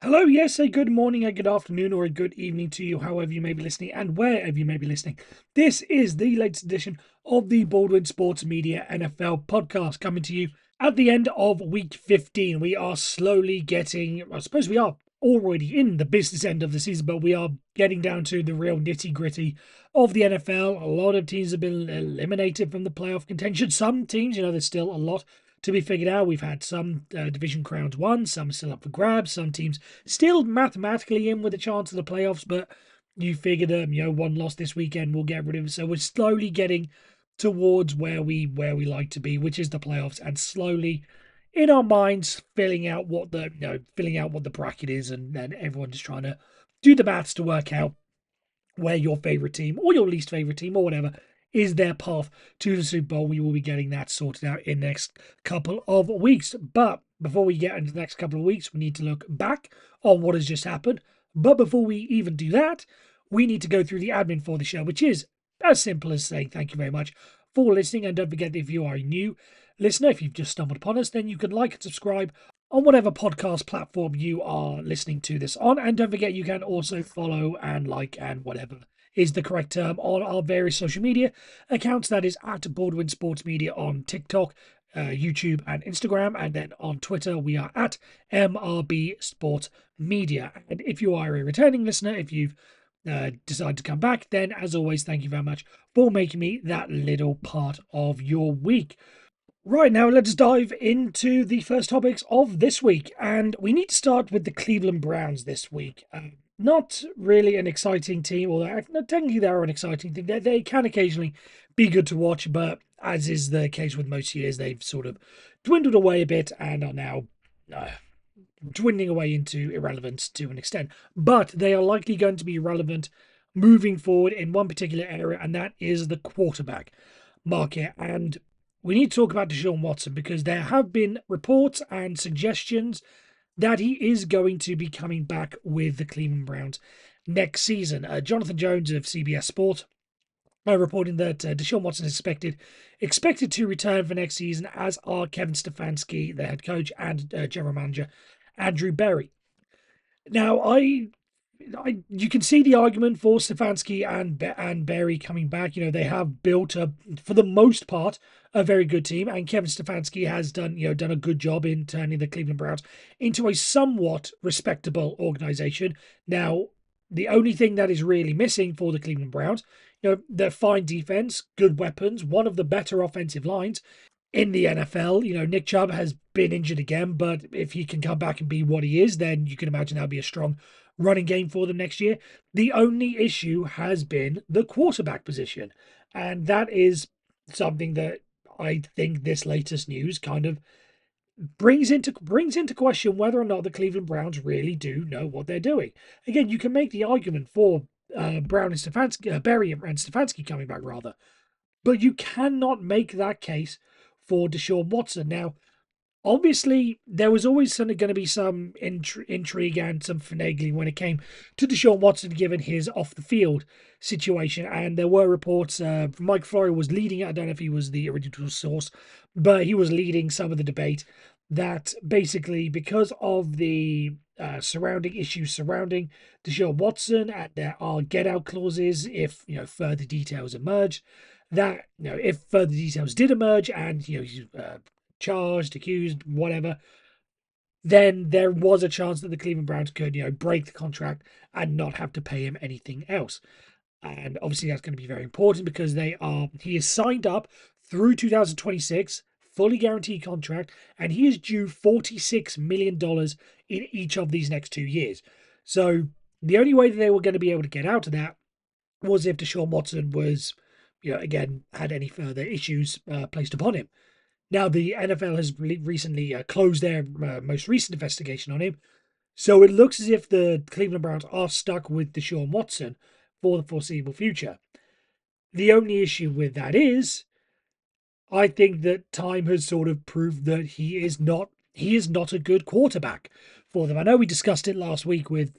Hello, yes, a good morning, a good afternoon, or a good evening to you, however you may be listening and wherever you may be listening. This is the latest edition of the Baldwin Sports Media NFL podcast coming to you at the end of week 15. We are slowly getting, I suppose we are already in the business end of the season, but we are getting down to the real nitty gritty of the NFL. A lot of teams have been eliminated from the playoff contention. Some teams, there's still a lot to be figured out. We've had some division crowns won, some still up for grabs, some teams still mathematically in with a chance of the playoffs, but you figure that one loss this weekend will get rid of it. So we're slowly getting towards where we like to be, which is the playoffs, and slowly in our minds filling out what the bracket is, and then everyone just trying to do the maths to work out where your favorite team or your least favorite team or whatever is their path to the Super Bowl. We will be getting that sorted out in the next couple of weeks. But before we get into the next couple of weeks, we need to look back on what has just happened. But before we even do that, we need to go through the admin for the show, which is as simple as saying thank you very much for listening. And don't forget that if you are a new listener, if you've just stumbled upon us, then you can like and subscribe on whatever podcast platform you are listening to this on. And don't forget, you can also follow and like and whatever is the correct term on our various social media accounts. That is at Baldwin Sports Media on TikTok, YouTube, and Instagram. And then on Twitter, we are at MRB Sport Media. And if you are a returning listener, if you've decided to come back, then as always, thank you very much for making me that little part of your week. Right, now let's dive into the first topics of this week. And we need to start with the Cleveland Browns this week. Not really an exciting team, although technically they are an exciting team. They can occasionally be good to watch, but as is the case with most years, they've sort of dwindled away a bit and are now dwindling away into irrelevance to an extent. But they are likely going to be relevant moving forward in one particular area, and that is the quarterback market. And we need to talk about Deshaun Watson because there have been reports and suggestions that he is going to be coming back with the Cleveland Browns next season. Jonathan Jones of CBS Sport reporting that Deshaun Watson is expected to return for next season, as are Kevin Stefanski, the head coach, and general manager Andrew Berry. Now, you can see the argument for Stefanski and Berry coming back. They have built for the most part, a very good team, and Kevin Stefanski has done a good job in turning the Cleveland Browns into a somewhat respectable organization. Now, the only thing that is really missing for the Cleveland Browns, their fine defense, good weapons, one of the better offensive lines in the NFL. Nick Chubb has been injured again, but if he can come back and be what he is, then you can imagine that'll be a strong running game for them next year. The only issue has been the quarterback position, and that is something that I think this latest news kind of brings into question whether or not the Cleveland Browns really do know what they're doing. Again, you can make the argument for Brown and Stefanski, Berry and Stefanski coming back rather, but you cannot make that case for Deshaun Watson. Now, obviously, there was always going to be some intrigue and some finagling when it came to Deshaun Watson, given his off-the-field situation. And there were reports, Mike Florio was leading it. I don't know if he was the original source, but he was leading some of the debate that basically because of the surrounding issues surrounding Deshaun Watson, and there are get-out clauses if, further details emerge, that, if further details did emerge and, he's charged, accused, whatever, then there was a chance that the Cleveland Browns could, break the contract and not have to pay him anything else. And obviously that's going to be very important because he is signed up through 2026, fully guaranteed contract, and he is due $46 million in each of these next 2 years. So the only way that they were going to be able to get out of that was if Deshaun Watson was, again, had any further issues placed upon him. Now, the NFL has recently closed their most recent investigation on him. So it looks as if the Cleveland Browns are stuck with Deshaun Watson for the foreseeable future. The only issue with that is, I think that time has sort of proved that he is not a good quarterback for them. I know we discussed it last week with,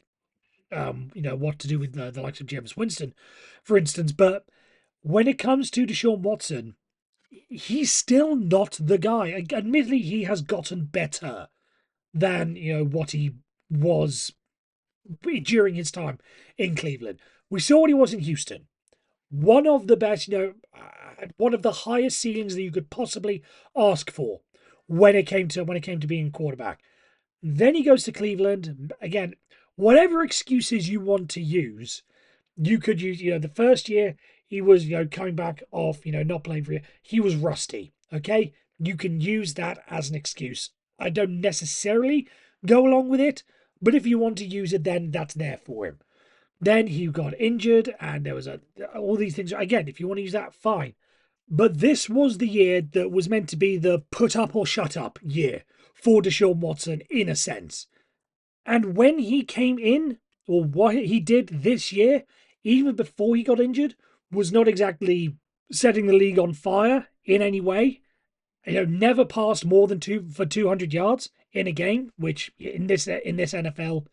what to do with the likes of Jameis Winston, for instance. But when it comes to Deshaun Watson, he's still not the guy. Admittedly, he has gotten better than what he was during his time in Cleveland. We saw what he was in Houston. One of the best, one of the highest ceilings that you could possibly ask for when it came to being quarterback. Then he goes to Cleveland again. Whatever excuses you want to use, you could use. The first year he was, coming back off, not playing for you. He was rusty. Okay, you can use that as an excuse. I don't necessarily go along with it, but if you want to use it, then that's there for him. Then he got injured, and there was all these things. Again, if you want to use that, fine. But this was the year that was meant to be the put up or shut up year for Deshaun Watson, in a sense. And when he came in, or what he did this year, even before he got injured, was not exactly setting the league on fire in any way. Never passed more than 200 yards in a game, which in this NFL,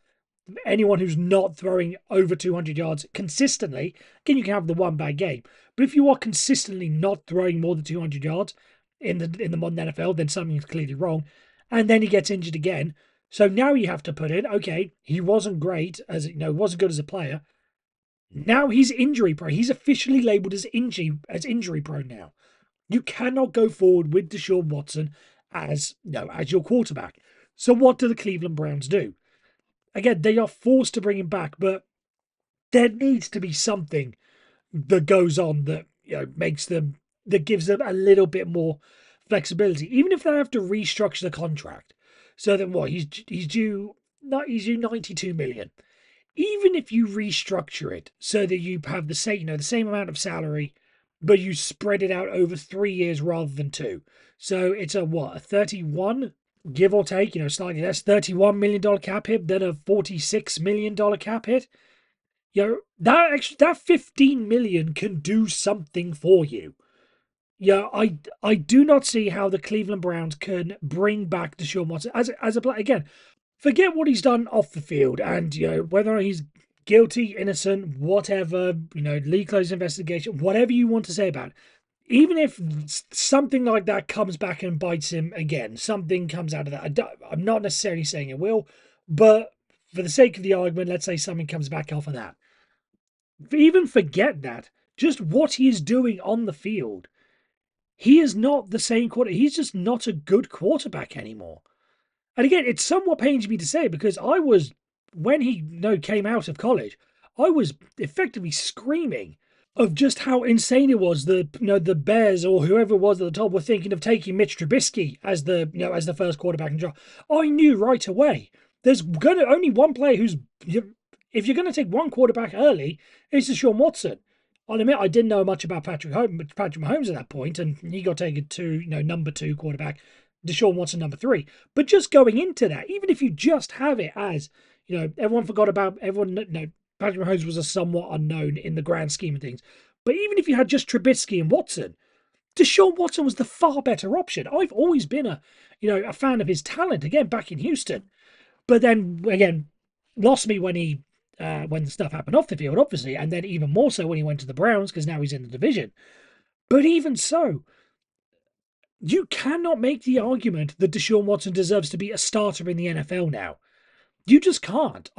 anyone who's not throwing over 200 yards consistently, again, you can have the one bad game, but if you are consistently not throwing more than 200 yards in the modern NFL, then something's clearly wrong. And then he gets injured again. So now you have to put in, okay, he wasn't great wasn't good as a player. Now he's injury prone. He's officially labeled as injury prone now. You cannot go forward with Deshaun Watson as your quarterback. So what do the Cleveland Browns do? Again, they are forced to bring him back, but there needs to be something that goes on that gives them a little bit more flexibility, even if they have to restructure the contract. So then he's due 92 million. Even if you restructure it so that you have the same amount of salary, but you spread it out over 3 years rather than two. So it's a 31, give or take, slightly less, $31 million cap hit, then a $46 million cap hit. That 15 million can do something for you. I do not see how the Cleveland Browns can bring back Deshaun Watson as a player. Again, forget what he's done off the field, and whether he's guilty, innocent, whatever, league closed investigation, whatever you want to say about it. Even if something like that comes back and bites him again, something comes out of that. I'm not necessarily saying it will, but for the sake of the argument, let's say something comes back off of that. Even forget that. Just what he is doing on the field. He is not the same quarterback. He's just not a good quarterback anymore. And again, it's somewhat pains me to say because when he came out of college, I was effectively screaming of just how insane it was. The Bears or whoever it was at the top were thinking of taking Mitch Trubisky as the first quarterback in the draft. I knew right away there's only one player if you're going to take one quarterback early, it's Deshaun Watson. I'll admit I didn't know much about Patrick Mahomes at that point, and he got taken to number 2 quarterback, Deshaun Watson number 3. But just going into that, even if you just have it as everyone forgot about Patrick Mahomes was a somewhat unknown in the grand scheme of things. But even if you had just Trubisky and Watson, Deshaun Watson was the far better option. I've always been a fan of his talent. Again, back in Houston, but then again, lost me when the stuff happened off the field, obviously, and then even more so when he went to the Browns because now he's in the division. But even so, you cannot make the argument that Deshaun Watson deserves to be a starter in the NFL now. You just can't.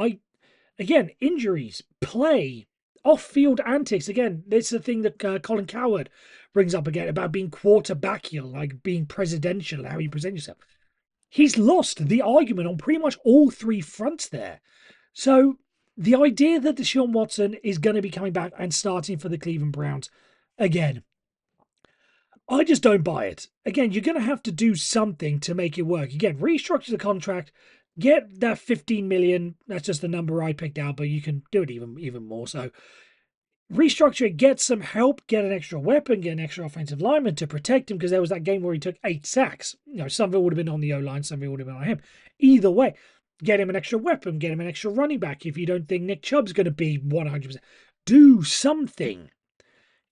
Again, injuries, play, off-field antics. Again, it's the thing that Colin Cowherd brings up again about being quarterbackial, like being presidential, how you present yourself. He's lost the argument on pretty much all 3 fronts there. So the idea that Deshaun Watson is going to be coming back and starting for the Cleveland Browns again, I just don't buy it. Again, you're going to have to do something to make it work. Again, restructure the contract, get that 15 million. That's just the number I picked out, but you can do it even more. So restructure it, get some help, get an extra weapon, get an extra offensive lineman to protect him because there was that game where he took 8 sacks. Some of it would have been on the O-line, some of it would have been on him. Either way, get him an extra weapon, get him an extra running back if you don't think Nick Chubb's going to be 100%. Do something.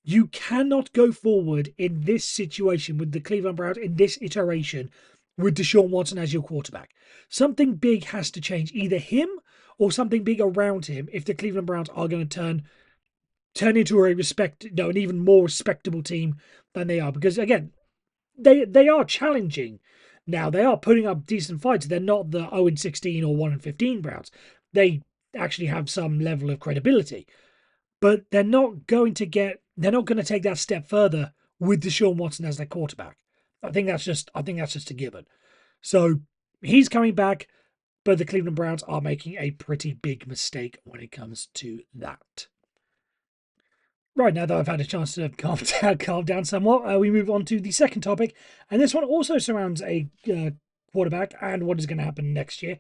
You cannot go forward in this situation with the Cleveland Browns in this iteration with Deshaun Watson as your quarterback. Something big has to change, either him or something big around him if the Cleveland Browns are going to turn into an even more respectable team than they are. Because again, they are challenging Now, they are putting up decent fights. They're not the 0-16 or 1-15 Browns. They actually have some level of credibility, but they're not going to take that step further with Deshaun Watson as their quarterback. I think that's just a given. So he's coming back, but the Cleveland Browns are making a pretty big mistake when it comes to that. Right, now that I've had a chance to calm down somewhat, we move on to the second topic, and this one also surrounds a quarterback and what is going to happen next year,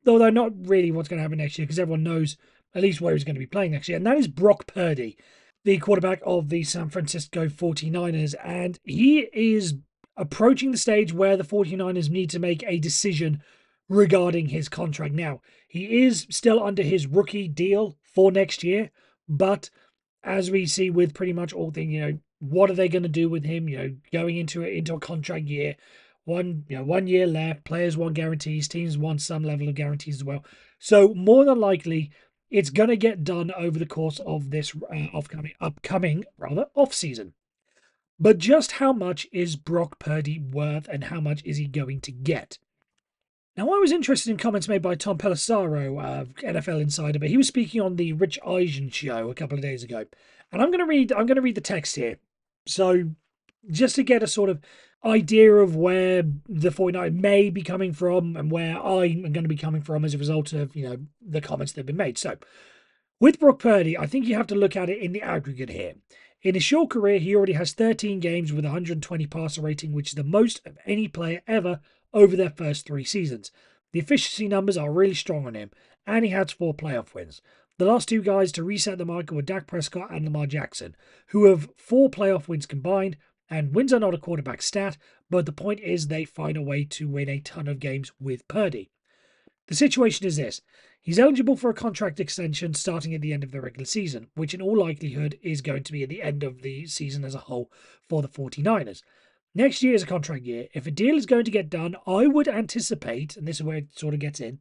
although not really what's going to happen next year because everyone knows at least where he's going to be playing next year, and that is Brock Purdy, the quarterback of the San Francisco 49ers, and he is approaching the stage where the 49ers need to make a decision regarding his contract. Now, he is still under his rookie deal for next year, but as we see with pretty much all things, what are they going to do with him? Going into a contract year, 1 year left. Players want guarantees, teams want some level of guarantees as well. So more than likely, it's going to get done over the course of this upcoming off season. But just how much is Brock Purdy worth, and how much is he going to get? Now, I was interested in comments made by Tom Pelissero, NFL Insider, but he was speaking on the Rich Eisen show a couple of days ago, and I'm going to read the text here. So, just to get a sort of idea of where the 49 may be coming from and where I'm going to be coming from as a result of the comments that have been made. So, with Brock Purdy, I think you have to look at it in the aggregate here. In his short career, he already has 13 games with 120 passer rating, which is the most of any player ever over their first 3 seasons. The efficiency numbers are really strong on him, and he has 4 playoff wins. The last 2 guys to reset the market were Dak Prescott and Lamar Jackson, who have 4 playoff wins combined, and wins are not a quarterback stat, but the point is they find a way to win a ton of games with Purdy. The situation is this. He's eligible for a contract extension starting at the end of the regular season, which in all likelihood is going to be at the end of the season as a whole for the 49ers. Next year is a contract year. If a deal is going to get done, I would anticipate, and this is where it sort of gets in,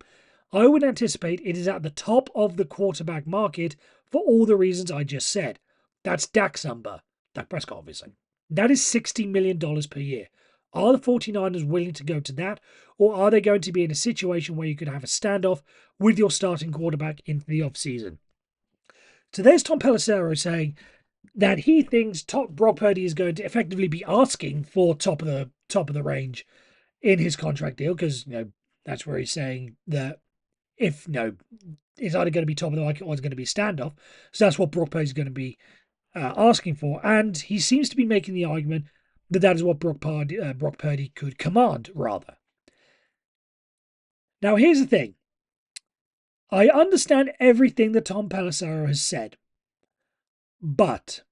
I would anticipate it is at the top of the quarterback market for all the reasons I just said. That's Dak's number. Dak Prescott, obviously. That is $60 million per year. Are the 49ers willing to go to that, or are they going to be in a situation where you could have a standoff with your starting quarterback into the offseason? So there's Tom Pelissero saying that he thinks Brock Purdy is going to effectively be asking for top of the range in his contract deal, because that's where he's saying that if it's either going to be top of the market or it's going to be a standoff. So that's what Brock Purdy is going to be asking for, and he seems to be making the argument that is what Brock Purdy could command, rather. Now, here's the thing. I understand everything that Tom Pelissero has said, but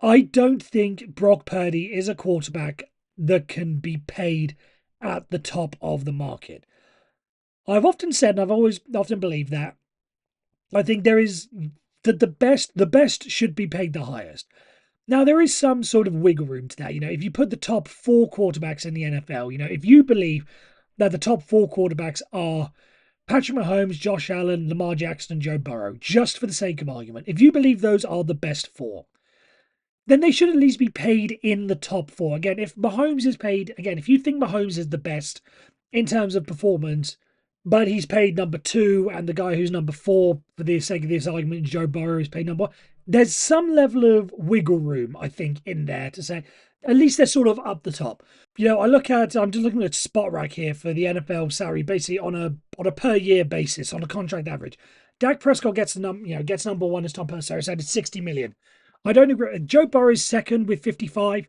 I don't think Brock Purdy is a quarterback that can be paid at the top of the market. I've often said, and I've always often believed that I think there is that the best should be paid the highest. Now, there is some sort of wiggle room to that. If you put the top 4 quarterbacks in the NFL, if you believe that the top 4 quarterbacks are Patrick Mahomes, Josh Allen, Lamar Jackson, and Joe Burrow, just for the sake of argument, if you believe those are the best 4, then they should at least be paid in the top 4. Again, if Mahomes is paid, if you think Mahomes is the best in terms of performance, but he's paid number 2, and the guy who's number 4, for the sake of this argument, Joe Burrow, is paid number 1, there's some level of wiggle room, I think, in there to say, at least they're sort of up the top. I'm just looking at Spot Rack here for the NFL salary, basically on a per year basis, on a contract average. Dak Prescott gets number 1, as Tom Pelissero said, it's $60 million. I don't agree. Joe Burrow is second with 55.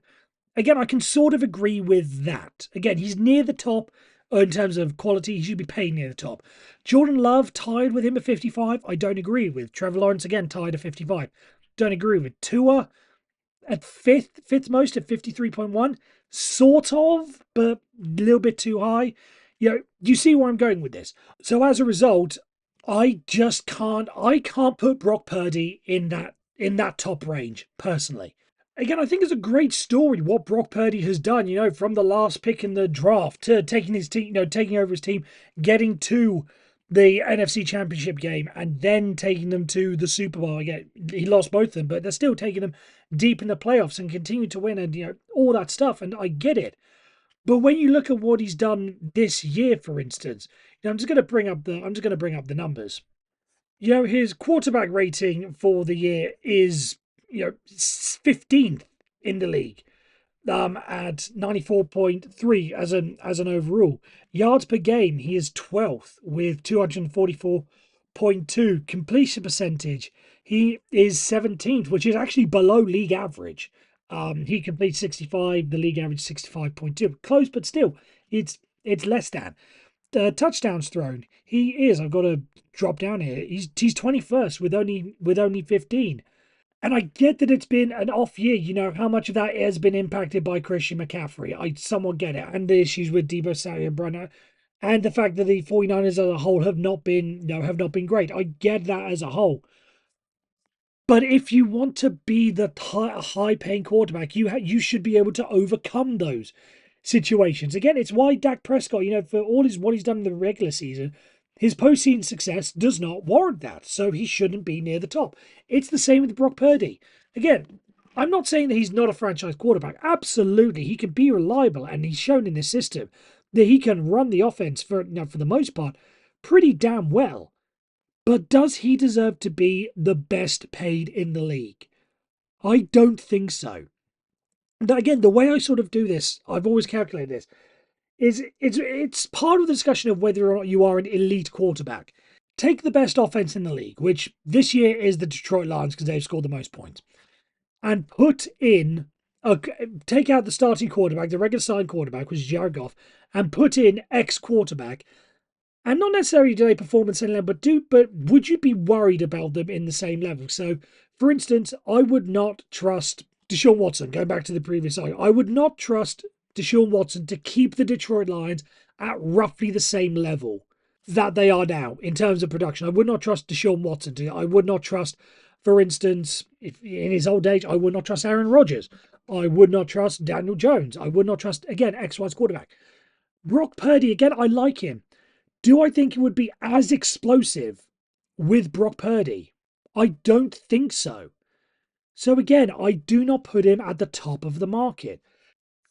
Again, I can sort of agree with that. Again, he's near the top in terms of quality. He should be paid near the top. Jordan Love tied with him at 55. I don't agree with. Trevor Lawrence again tied at 55. Don't agree with. Tua at fifth most at 53.1. Sort of, but a little bit too high. You see where I'm going with this. So as a result, I can't put Brock Purdy in that top range, personally. Again, I think it's a great story what Brock Purdy has done, from the last pick in the draft to taking his team, taking over his team, getting to the NFC Championship game, and then taking them to the Super Bowl. Again, he lost both of them, but they're still taking them deep in the playoffs and continue to win, and all that stuff, and I get it. But when you look at what he's done this year, for instance, I'm just going to bring up the numbers. His quarterback rating for the year is 15th in the league, at 94.3 as an overall. Yards per game, he is 12th with 244.2. Completion percentage, he is 17th, which is actually below league average. He completes 65, the league average 65.2. Close, but still, it's less than. Touchdowns thrown, he is. I've got to drop down here. He's 21st with only 15. And I get that it's been an off year. How much of that has been impacted by Christian McCaffrey. I somewhat get it. And the issues with Deebo Samuel and Brunner. And the fact that the 49ers as a whole have not been great. I get that as a whole. But if you want to be the high paying quarterback, you should be able to overcome those situations. Again, it's why Dak Prescott, for what he's done in the regular season, his postseason success does not warrant that. So he shouldn't be near the top. It's the same with Brock Purdy. Again, I'm not saying that he's not a franchise quarterback. Absolutely, he can be reliable, and he's shown in this system that he can run the offense for the most part pretty damn well. But does he deserve to be the best paid in the league? I don't think so. Now, again, the way I sort of do this, I've always calculated this, is it's part of the discussion of whether or not you are an elite quarterback. Take the best offense in the league, which this year is the Detroit Lions because they've scored the most points, and take out the starting quarterback, the regular starting quarterback, which is Jared Goff, and put in X quarterback. And not necessarily do they perform at the same level, but would you be worried about them in the same level? So, for instance, I would not trust Deshaun Watson, going back to the previous argument, I would not trust Deshaun Watson to keep the Detroit Lions at roughly the same level that they are now in terms of production. I would not trust Deshaun Watson I would not trust, for instance, if in his old age, I would not trust Aaron Rodgers. I would not trust Daniel Jones. I would not trust, again, XY's quarterback. Brock Purdy, again, I like him. Do I think it would be as explosive with Brock Purdy? I don't think so. So again, I do not put him at the top of the market.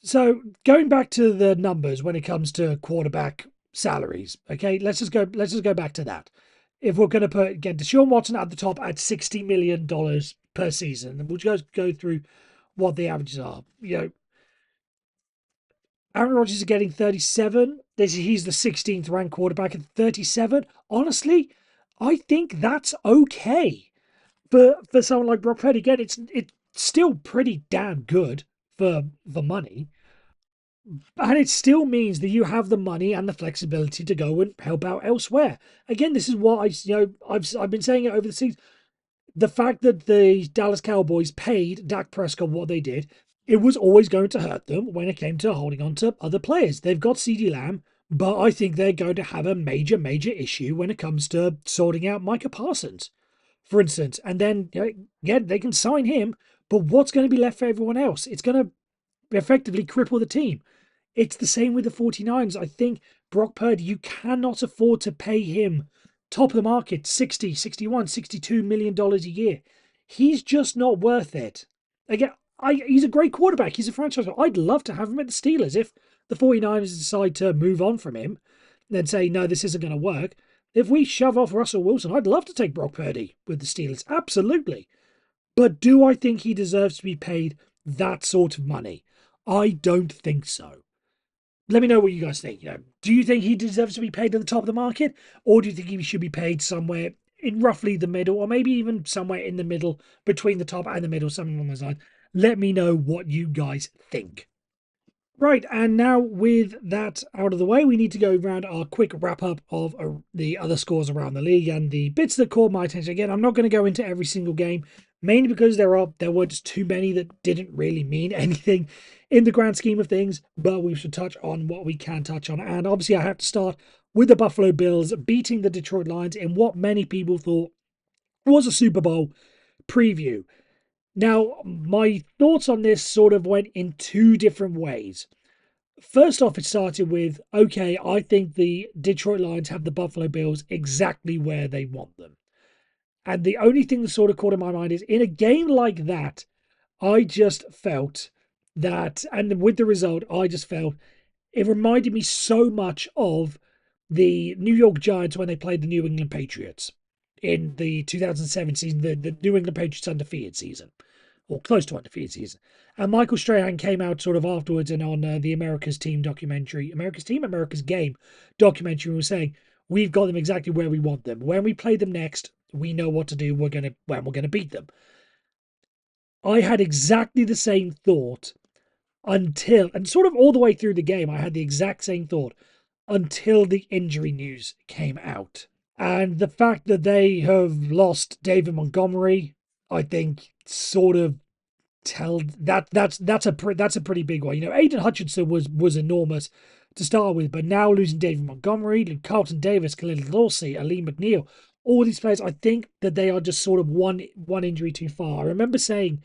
So going back to the numbers when it comes to quarterback salaries, okay, let's just go back to that. If we're going to put again Deshaun Watson at the top at $60 million per season, and we'll just go through what the averages are. Aaron Rodgers is getting 37. He's the 16th ranked quarterback at 37. Honestly, I think that's okay for someone like Brock Purdy. Again, it's still pretty damn good for the money, and it still means that you have the money and the flexibility to go and help out elsewhere. Again, this is what I've been saying it over the season. The fact that the Dallas Cowboys paid Dak Prescott what they did, it was always going to hurt them when it came to holding on to other players. They've got CeeDee Lamb, but I think they're going to have a major, major issue when it comes to sorting out Micah Parsons, for instance. And then, yeah, they can sign him, but what's going to be left for everyone else? It's going to effectively cripple the team. It's the same with the 49ers. I think Brock Purdy, you cannot afford to pay him top of the market, 60, 61, $62 million a year. He's just not worth it. Again, he's a great quarterback. He's a franchise. I'd love to have him at the Steelers. If the 49ers decide to move on from him and say, no, this isn't going to work. If we shove off Russell Wilson, I'd love to take Brock Purdy with the Steelers. Absolutely. But do I think he deserves to be paid that sort of money? I don't think so. Let me know what you guys think. Do you think he deserves to be paid at the top of the market, or do you think he should be paid somewhere in roughly the middle, or maybe even somewhere in the middle between the top and the middle, something along those lines? Let me know what you guys think. Right, and now with that out of the way, we need to go around our quick wrap up of the other scores around the league and the bits that caught my attention. Again, I'm not going to go into every single game, mainly because there were just too many that didn't really mean anything in the grand scheme of things, but we should touch on what we can touch on. And obviously, I have to start with the Buffalo Bills beating the Detroit Lions in what many people thought was a Super Bowl preview. Now, my thoughts on this sort of went in two different ways. First off, it started with, okay, I think the Detroit Lions have the Buffalo Bills exactly where they want them. And the only thing that sort of caught in my mind is in a game like that, I just felt that, and with the result, I just felt It reminded me so much of the New York Giants when they played the New England Patriots in the 2007 season, the New England Patriots undefeated season, or close to undefeated season. And Michael Strahan came out sort of afterwards and on the America's Team documentary, America's Game documentary, was saying, we've got them exactly where we want them. When we play them next, we know what to do. We're gonna beat them. I had exactly the same thought until, and sort of all the way through the game, I had the exact same thought until the injury news came out. And the fact that they have lost David Montgomery, I think, sort of that's a pretty big one. You know, Aiden Hutchinson was enormous to start with, but now losing David Montgomery, Carlton Davis, Khalil Dorsey, Aleem McNeil, all these players, I think that they are just sort of one injury too far. I remember saying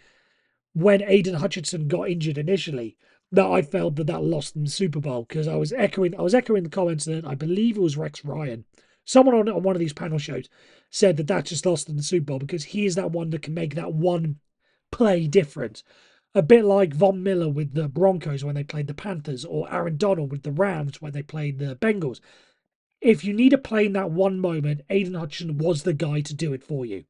when Aiden Hutchinson got injured initially that I felt that lost them the Super Bowl, because I was echoing the comments that I believe it was Rex Ryan, someone on one of these panel shows, said that just lost them the Super Bowl because he is that one that can make that one play difference. A bit like Von Miller with the Broncos when they played the Panthers, or Aaron Donald with the Rams when they played the Bengals. If you need a play in that one moment, Aiden Hutchinson was the guy to do it for you.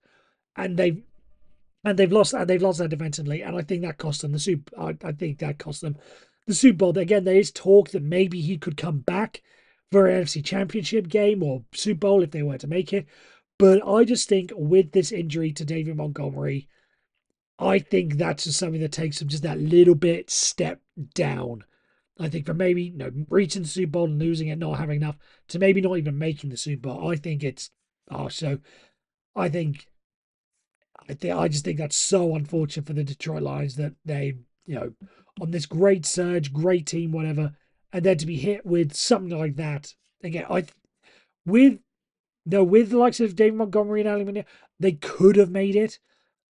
And they've lost that defensively, and I think that cost them the Super. I think that cost them the Super Bowl. Again, there is talk that maybe he could come back for an NFC Championship game or Super Bowl if they were to make it. But I just think with this injury to David Montgomery, I think that's just something that takes them just that little bit step down. I think from maybe reaching the Super Bowl and losing it, not having enough, to maybe not even making the Super Bowl. I think it's so. I think I just think that's so unfortunate for the Detroit Lions that they, on this great surge, great team, whatever, and then to be hit with something like that again. With with the likes of David Montgomery and Ali, they could have made it.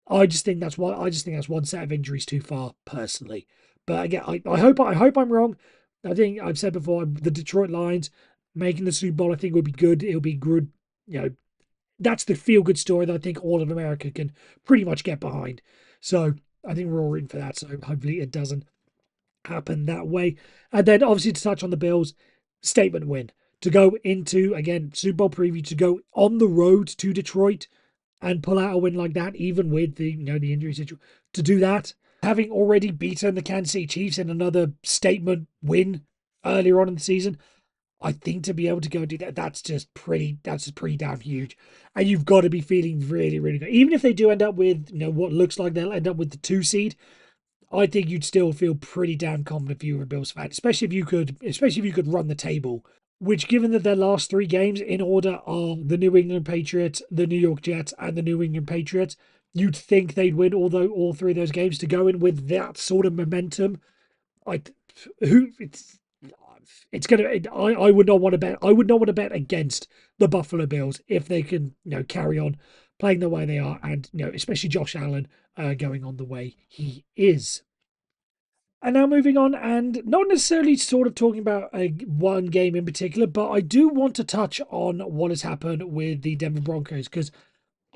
I just think that's one set of injuries too far, personally. But again, I hope I'm wrong. I think I've said before, the Detroit Lions making the Super Bowl, I think would be good. It'll be good, that's the feel good story that I think all of America can pretty much get behind. So I think we're all rooting for that. So hopefully it doesn't happen that way. And then obviously to touch on the Bills, statement win. To go into, again, Super Bowl preview, to go on the road to Detroit and pull out a win like that, even with the the injury situation, to do that, having already beaten the Kansas City Chiefs in another statement win earlier on in the season, I think to be able to go do that, that's just pretty damn huge. And you've got to be feeling really, really good. Even if they do end up with, what looks like they'll end up with the 2 seed, I think you'd still feel pretty damn confident if you were a Bills fan, especially if you could run the table. Which, given that their last 3 games in order are the New England Patriots, the New York Jets, and the New England Patriots, you'd think they'd win all 3 of those games to go in with that sort of momentum. It's gonna. I would not want to bet. I would not want to bet against the Buffalo Bills if they can, carry on playing the way they are, and especially Josh Allen going on the way he is. And now moving on, and not necessarily sort of talking about one game in particular, but I do want to touch on what has happened with the Denver Broncos, because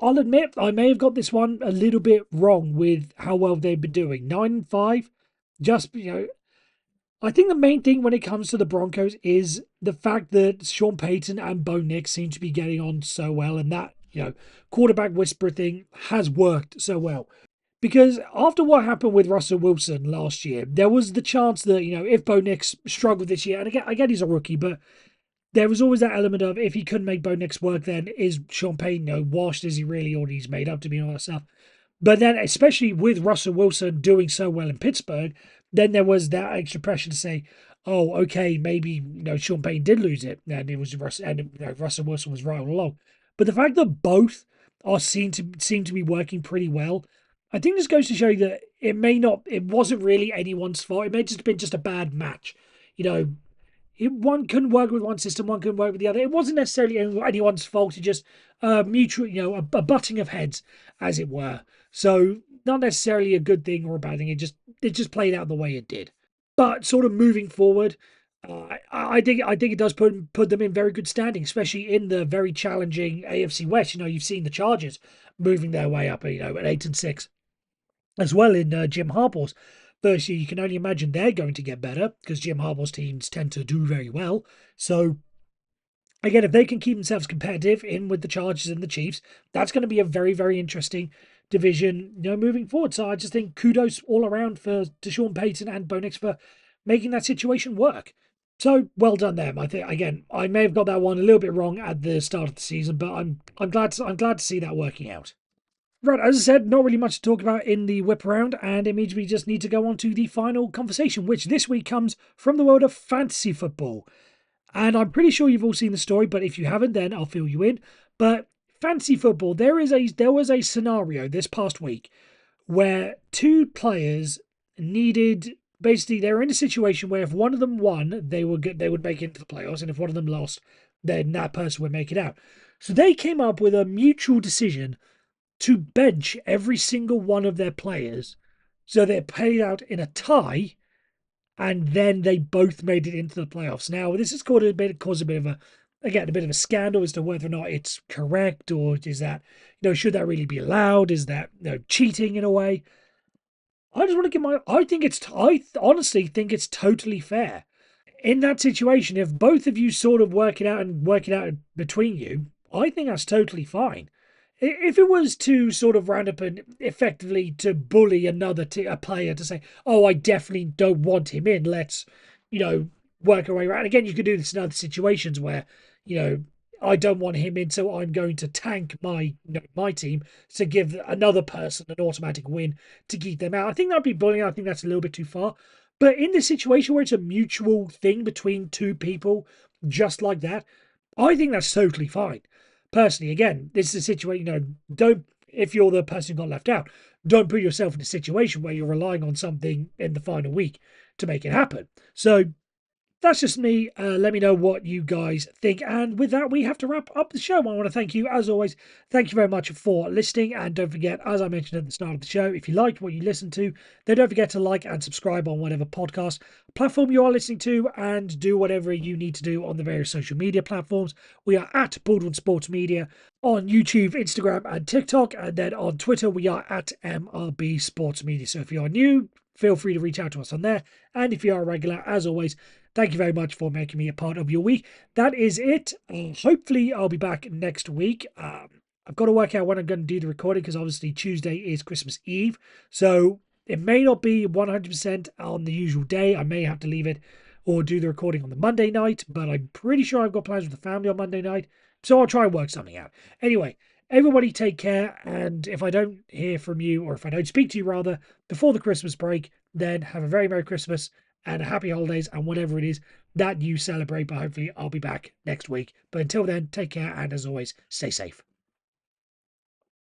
I'll admit I may have got this one a little bit wrong with how well they've been doing. 9-5, just I think the main thing when it comes to the Broncos is the fact that Sean Payton and Bo Nix seem to be getting on so well, and that quarterback whisperer thing has worked so well. Because after what happened with Russell Wilson last year, there was the chance that, if Bo Nix struggled this year, and again he's a rookie, but there was always that element of if he couldn't make Bo Nix work, then is Sean Payton, washed? Is he really, or he's made up to be and all that stuff? But then, especially with Russell Wilson doing so well in Pittsburgh, then there was that extra pressure to say, oh, okay, maybe Sean Payton did lose it, and it was Russell Wilson was right all along. But the fact that both seem to be working pretty well, I think this goes to show you that it wasn't really anyone's fault. It may just have been just a bad match. One couldn't work with one system, one couldn't work with the other. It wasn't necessarily anyone's fault. It just mutual, a butting of heads, as it were. So not necessarily a good thing or a bad thing. It just played out the way it did. But sort of moving forward, I think it does put them in very good standing, especially in the very challenging AFC West. You've seen the Chargers moving their way up, at 8-6, as well in Jim Harbaugh's Firstly, you can only imagine they're going to get better because Jim Harbaugh's teams tend to do very well. So, again, if they can keep themselves competitive in with the Chargers and the Chiefs, that's going to be a very, very interesting division, moving forward. So I just think kudos all around for Deshaun Payton and Bo Nix for making that situation work. So well done them. I think again, I may have got that one a little bit wrong at the start of the season, but I'm glad to see that working out. Right, as I said, not really much to talk about in the whip around, and it means we just need to go on to the final conversation, which this week comes from the world of fantasy football. And I'm pretty sure you've all seen the story, but if you haven't, then I'll fill you in. But fantasy football, there was a scenario this past week where two players needed basically they were in a situation where if one of them won, they would make it into the playoffs, and if one of them lost, then that person would make it out. So they came up with a mutual decision to bench every single one of their players so they're paid out in a tie, and then they both made it into the playoffs. Now, this has caused a bit of a scandal as to whether or not it's correct, or is that, should that really be allowed? Is that, cheating in a way? I just want to give I honestly think it's totally fair. In that situation, if both of you sort of work it out between you, I think that's totally fine. If it was to sort of round up and effectively to bully a player to say, "Oh, I definitely don't want him in. Let's, you know, work our way around." Again, you could do this in other situations where, you know, I don't want him in, so I'm going to tank my team to give another person an automatic win to keep them out. I think that'd be bullying. I think that's a little bit too far. But in this situation where it's a mutual thing between two people, just like that, I think that's totally fine. Personally, again, this is a situation, don't, if you're the person who got left out, don't put yourself in a situation where you're relying on something in the final week to make it happen. So that's just me. Let me know what you guys think. And with that, we have to wrap up the show. I want to thank you, as always. Thank you very much for listening. And don't forget, as I mentioned at the start of the show, if you liked what you listened to, then don't forget to like and subscribe on whatever podcast platform you are listening to, and do whatever you need to do on the various social media platforms. We are at Baldwin Sports Media on YouTube, Instagram, and TikTok. And then on Twitter, we are at MRB Sports Media. So if you are new, feel free to reach out to us on there. And if you are a regular, as always, thank you very much for making me a part of your week. That is it. Hopefully, I'll be back next week. I've got to work out when I'm going to do the recording because obviously Tuesday is Christmas Eve. So it may not be 100% on the usual day. I may have to leave it or do the recording on the Monday night, but I'm pretty sure I've got plans with the family on Monday night. So I'll try and work something out. Anyway, everybody take care. And if I don't hear from you, or if I don't speak to you rather, before the Christmas break, then have a very Merry Christmas and a happy holidays and whatever it is that you celebrate. But hopefully I'll be back next week. But until then, take care, and as always, stay safe.